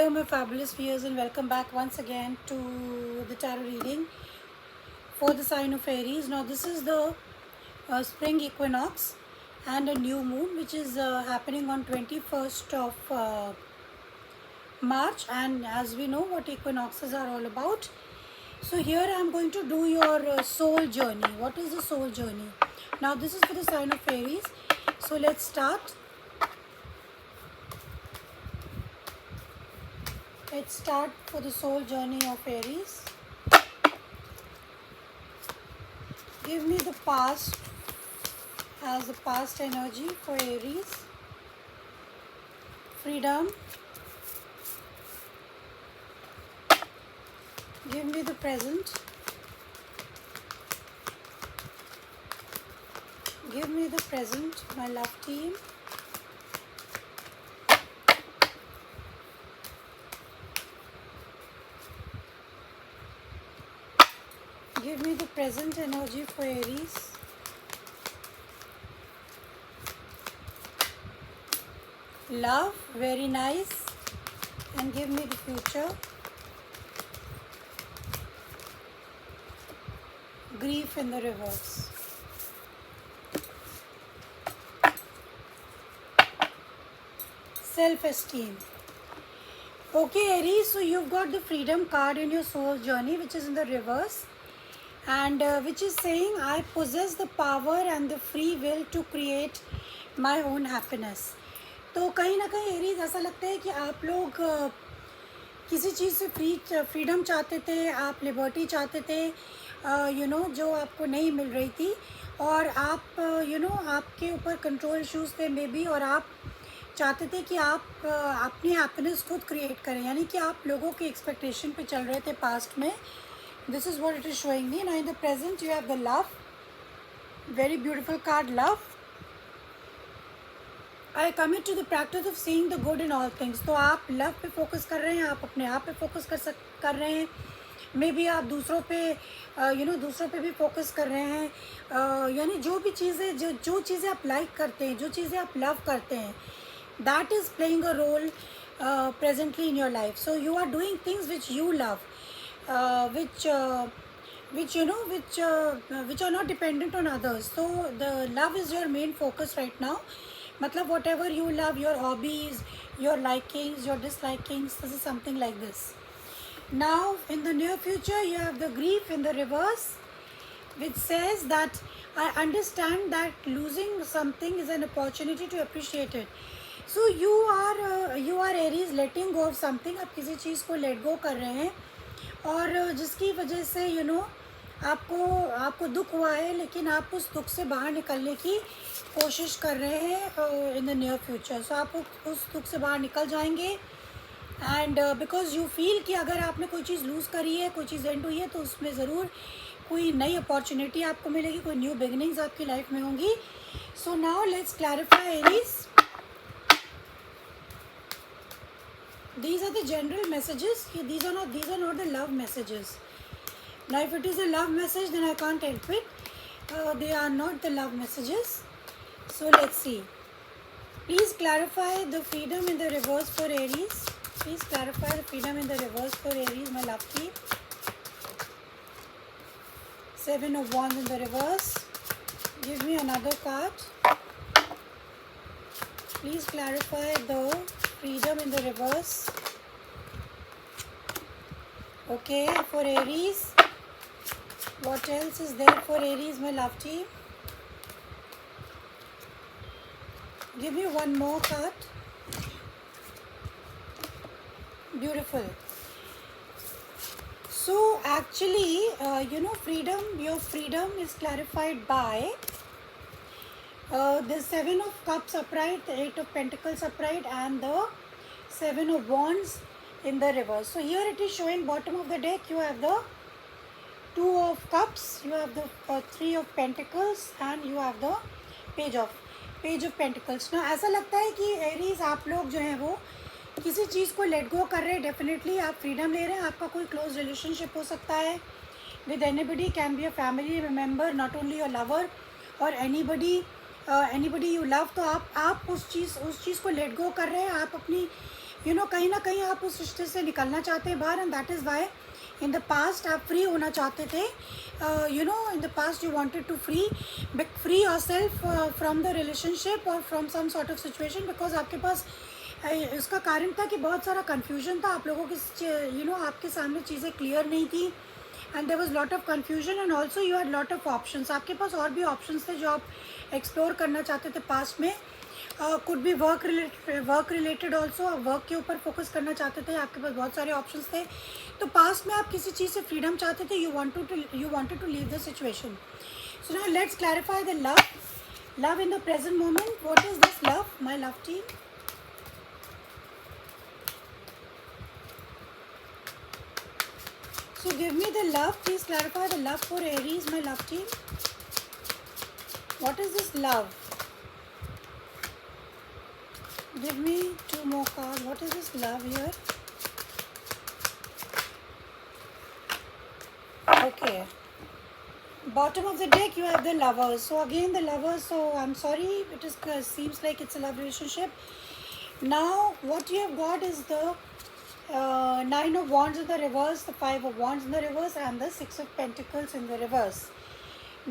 Hello my fabulous viewers and welcome back once again to the tarot reading for the sign of Aries. Now this is the spring equinox and a new moon which is happening on 21st of March, and as we know what equinoxes are all about. So here I am going to do your soul journey. What is the soul journey? Now this is for the sign of Aries. So let's start. Let's start for the soul journey of Aries. Give me the past as the past energy for Aries. Freedom. Give me the present. Give me the present, my love team. Give me the present energy for Aries. Love, very nice. And give me the future. Grief in the reverse. Self-esteem. Okay Aries, so you've got the freedom card in your soul journey which is in the reverse. And which is saying I possess the power and the free will to create my own happiness. तो कहीं ना कहीं Aries ऐसा लगता है कि आप लोग किसी चीज़ से फ्रीडम चाहते थे, आप लिबर्टी चाहते थे, जो आपको नहीं मिल रही थी, और आप आपके ऊपर कंट्रोल इश्यूज थे मे बी, और आप चाहते थे कि आप अपनी हैप्पीनेस खुद क्रिएट करें, यानी कि आप लोगों के एक्सपेक्टेशन पे चल रहे थे पास्ट में. This is what it is showing me. Now in the present you have the love. Very beautiful card, love. I commit to the practice of seeing the good in all things. तो आप love पे focus कर रहे हैं, आप अपने आप पे फोकस कर रहे हैं. मे बी आप दूसरों पे दूसरों पे भी फोकस कर रहे हैं. यानी जो भी चीज़ें जो चीज़ें आप लाइक करते हैं, जो चीज़ें आप लव करते हैं, that is playing a role presently in your life. So you are doing things which you love. Which are not dependent on others. So the love is your main focus right now. मतलब whatever you love, your hobbies, your likings, your dislikings, this is something like this. Now in the near future you have the grief in the reverse, which says that I understand that losing something is an opportunity to appreciate it. So you are Aries letting go of something. आप किसी चीज़ को let go कर रहे हैं और जिसकी वजह से आपको दुख हुआ है, लेकिन आप उस दुख से बाहर निकलने की कोशिश कर रहे हैं इन द नियर फ्यूचर. सो आप उस दुख से बाहर निकल जाएंगे. एंड बिकॉज यू फील कि अगर आपने कोई चीज़ लूज़ करी है, कोई चीज़ एंड हुई है, तो उसमें ज़रूर कोई नई अपॉर्चुनिटी आपको मिलेगी, कोई न्यू बिगिनिंग्स आपकी लाइफ में होंगी. सो now let's clarify Aries. These are the general messages. These are not the love messages. Now if it is a love message, then I can't help it. They are not the love messages. So let's see. Please clarify the freedom in the reverse for Aries. Please clarify the freedom in the reverse for Aries, my love team. 7 of Wands in the reverse. Give me another card. Please clarify the freedom in the reverse. Okay, for Aries. What else is there for Aries, my love team? Give me one more card. Beautiful. So actually, freedom, your freedom is clarified by the 7 of Cups upright, the 8 of Pentacles upright, and the 7 of Wands in the reverse. So here it is showing bottom of the deck you have the 2 of Cups, you have the 3 of Pentacles, and you have the Page of Pentacles. Now ऐसा लगता है कि Aries आप लोग जो हैं वो किसी चीज़ को लेट गो कर रहे हैं. डेफिनेटली आप फ्रीडम ले रहे हैं. आपका कोई क्लोज रिलेशनशिप हो सकता है with anybody, can be a family member, not only your lover और एनीबडी यू लव. तो आप उस चीज़ को लेट गो कर रहे हैं. आप अपनी यू नो कहीं ना कहीं आप उस रिश्ते से निकलना चाहते हैं बाहर, and that is why in the past आप फ्री होना चाहते थे. You know in the past you wanted to free yourself from the relationship और from some sort of situation, because आपके पास इसका कारण था कि बहुत सारा कन्फ्यूजन था आप लोगों के, यू नो आपके सामने चीज़ें क्लियर नहीं थी, and there was lot of confusion, and also you had lot of options. आपके पास और भी ऑप्शंस थे जो आप एक्सप्लोर करना चाहते थे पास्ट में. Could be work related also, आप वर्क के ऊपर फोकस करना चाहते थे, आपके पास बहुत सारे ऑप्शंस थे. तो पास्ट में आप किसी चीज़ से फ्रीडम चाहते थे, you wanted to leave the situation. So now let's clarify the love in the present moment. What is this love, my love team? So give me the love, please clarify the love for Aries, my love team. What is this love? Give me two more cards. What is this love here? Okay. Bottom of the deck you have the lovers. So again the lovers, so I'm sorry, it is seems like it's a love relationship. Now what you have got is the Nine of Wands in the reverse, the Five of Wands in the reverse, and the Six of Pentacles in the reverse.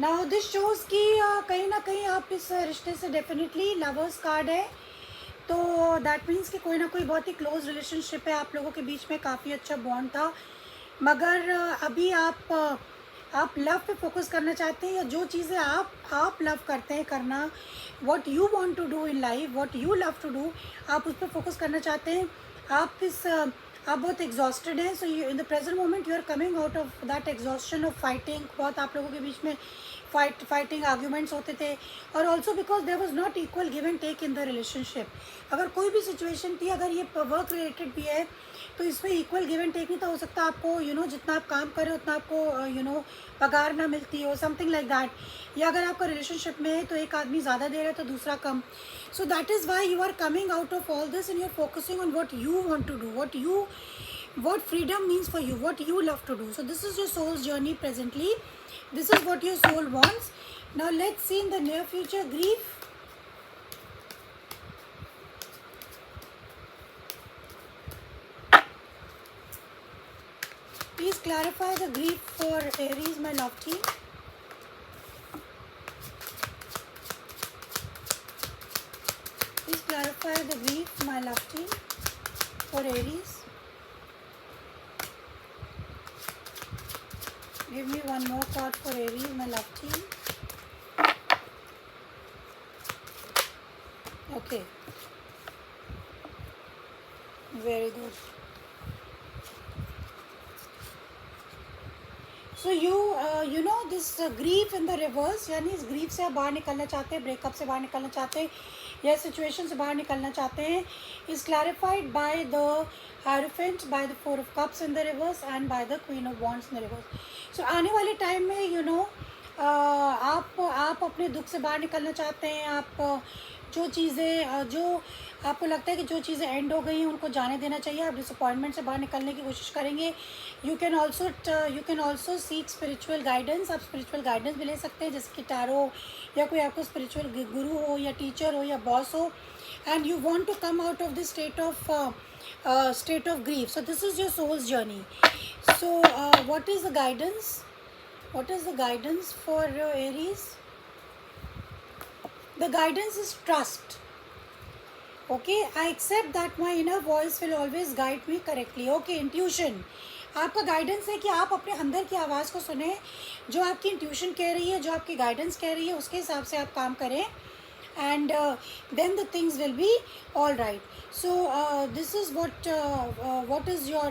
Now this shows कि कहीं ना कहीं आप इस रिश्ते से definitely lovers card है, तो दैट मीन्स कि कोई ना कोई बहुत ही क्लोज रिलेशनशिप है, आप लोगों के बीच में काफ़ी अच्छा बॉन्ड था, मगर अभी आप लव पे फोकस करना चाहते हैं, या जो चीज़ें आप लव करते हैं करना, what you want to do in life, what you love to do, आप उस पर फोकस करना चाहते हैं. आप बहुत एग्जॉस्टेड हैं, so in the present moment you are coming out of that exhaustion of fighting. बहुत आप लोगों के बीच में फाइटिंग आर्ग्यूमेंट्स होते थे, और also because there was not equal give and take in the relationship. अगर कोई भी सिचुएशन थी, अगर ये वर्क रिलेटेड भी है, तो इसमें इक्वल गिव एंड टेक नहीं था. हो सकता है आपको यू नो जितना आप काम करें उतना आपको यू नो पगार ना मिलती हो, समथिंग लाइक दैट. या अगर आपका रिलेशनशिप में है तो एक आदमी ज़्यादा दे रहा है तो दूसरा कम. So that is why you are coming out of all this and you're focusing on what you want to do, what freedom means for you, what you love to do. So this is your soul's journey presently. This is what your soul wants. Now let's see in the near future grief. Please clarify the grief for Aries, my love team. Please clarify the grief, my love team, for Aries. Give me one more card for Aries, my love team. Okay. Very good. So you know this grief in the reverse, यानी इस grief से आप बाहर निकलना चाहते हैं, breakup से बाहर निकलना चाहते हैं, या सिचुएशन से बाहर निकलना चाहते हैं, is clarified by the Hierophant, by the Four of Cups in the reverse, and by the Queen of Wands in the reverse. So आने वाले टाइम में you know आप अपने दुख से बाहर निकलना चाहते हैं. आप जो चीज़ें जो आपको लगता है कि जो चीज़ें एंड हो गई हैं उनको जाने देना चाहिए, आप डिसअपॉइंटमेंट से बाहर निकलने की कोशिश करेंगे. You can also seek spiritual guidance. आप स्पिरिचुअल गाइडेंस भी ले सकते हैं, जैसे कि टैरो, या कोई आपको स्पिरिचुअल गुरु हो, या टीचर हो, या बॉस हो, and you want to come out of this state of grief. So this is your soul's journey. So what is the guidance? What is the guidance for Aries? The guidance is trust. Okay, I accept that my inner voice will always guide me correctly. Okay, intuition. आपका guidance है कि आप अपने अंदर की आवाज़ को सुने, जो आपकी इंट्यूशन कह रही है, जो आपकी गाइडेंस कह रही है, उसके हिसाब से आप काम करें, and then the things will be all right. So this is what is your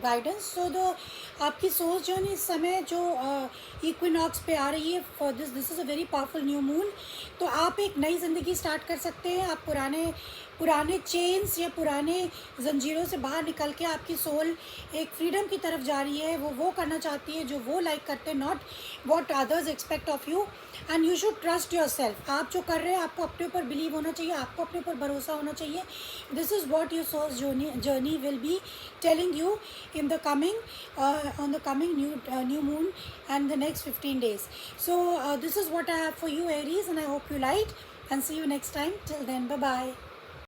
guidance. So the आपकी सोच जो है इस समय जो इक्विनॉक्स पे आ रही है, for this is a very powerful new moon. तो आप एक नई ज़िंदगी स्टार्ट कर सकते हैं. आप पुराने चेन्स या पुराने जंजीरों से बाहर निकल के आपकी सोल एक फ्रीडम की तरफ जा रही है. वो करना चाहती है जो वो लाइक करते हैं, not what others expect of you. And you should trust your self. आप जो कर रहे हैं आपको अपने ऊपर बिलीव होना चाहिए, आपको अपने ऊपर भरोसा होना चाहिए. This is what your soul's journey will be telling you in the coming on the coming new moon and the next 15 days. So this is what I have for you, Aries, and I hope you liked, and see you next time. Till then, bye bye.